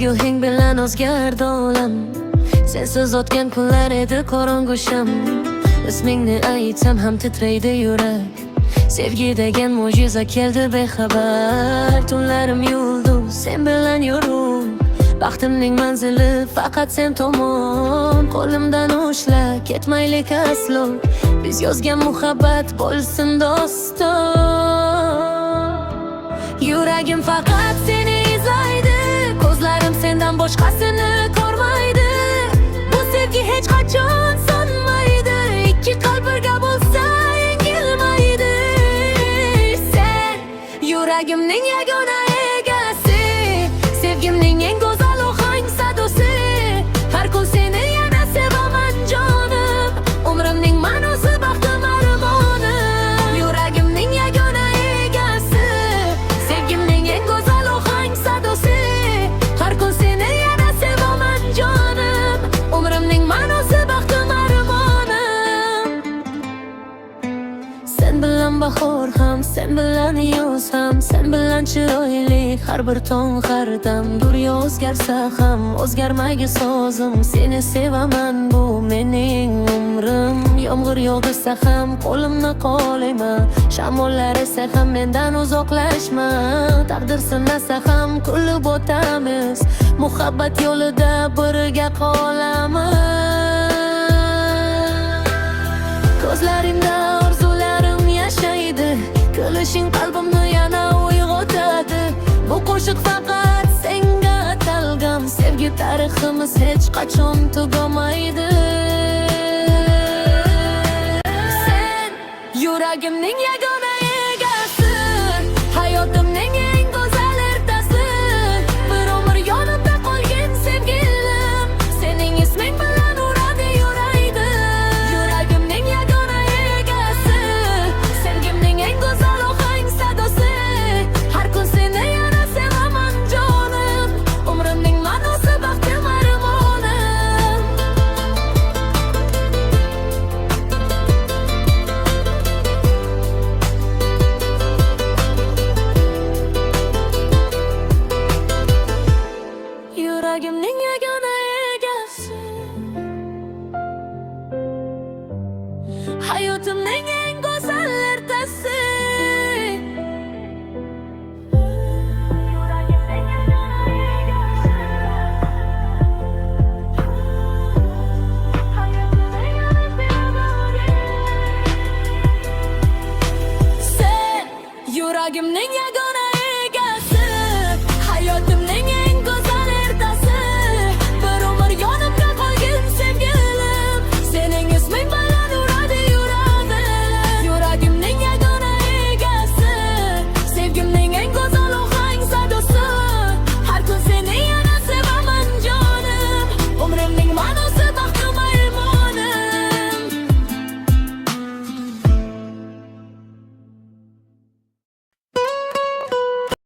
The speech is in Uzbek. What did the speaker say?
guhing bilan o'zgardi olam. Sensiz o'tgan kunlar edi qorong'u sham. Ismingni aytsam ham titraydi yurak. Sevgi degan mo'jiza keldi bexabar. Tunlarim yulduz, sen bilan yurib. Baxtimning manzili faqat sen tomon. Qo'limdan ushla, ketmaylik aslo. Biz yozgan muhabbat bo'lsin doston. Yuragim faqat seni izlaydi. Ko'zlarim sendan boshqasini ko'rmaydi. Bu sevgi hech qachon so'nmaydi. Ikki qalb birga bo'lsa yengilmaydi. Sen yuragimning yagona egasi, sevgimning eng go'zal ohang sadosi. Har kun seni yana sevaman jonim. Umrimning ma'nosi baxtim armonim. Yuragimning yagona egasi, sevgimning eng go'zal ohang sadosi. Har kun seni yana sevaman jonim. Umrimning ma'nosi baxtim armonim. Sen bilan bahor ham, sen bilan yoz ham, sen bilan chiroyli har bir tong har dam. Dunyo o'zgarsa ham o'zgarmaydi sozim. Seni sevaman, bu mening umrim. Yomg'ir yog'sa ham qo'limni qo'layma. Shamollar esa ham mendan uzoqlashma. Taqdir sinasa ham kulib o'tamiz. Muhabbat yo'lida birga qolamiz. Ko'zlaringda orzularim yashaydi. Kulishing qalbimni yana uyg'otadi. Bu qo'shiq faqat senga atalgan. Sevgi tariximiz hech qachon tugamaydi. Sen yuragimning yagona egasi, hayotimning eng go'zal ertasi. Bir umr yonimda qolgin sevgilim. Sening isming bilan uradi yuragim. Yuragimning yagona egasi, sevgimning eng go'zal ohang sadosi. Har kun seni yana sevaman jonim. Umrimning ma'nosi baxtim armonim. Yuragimning yagona egasi, hayotimning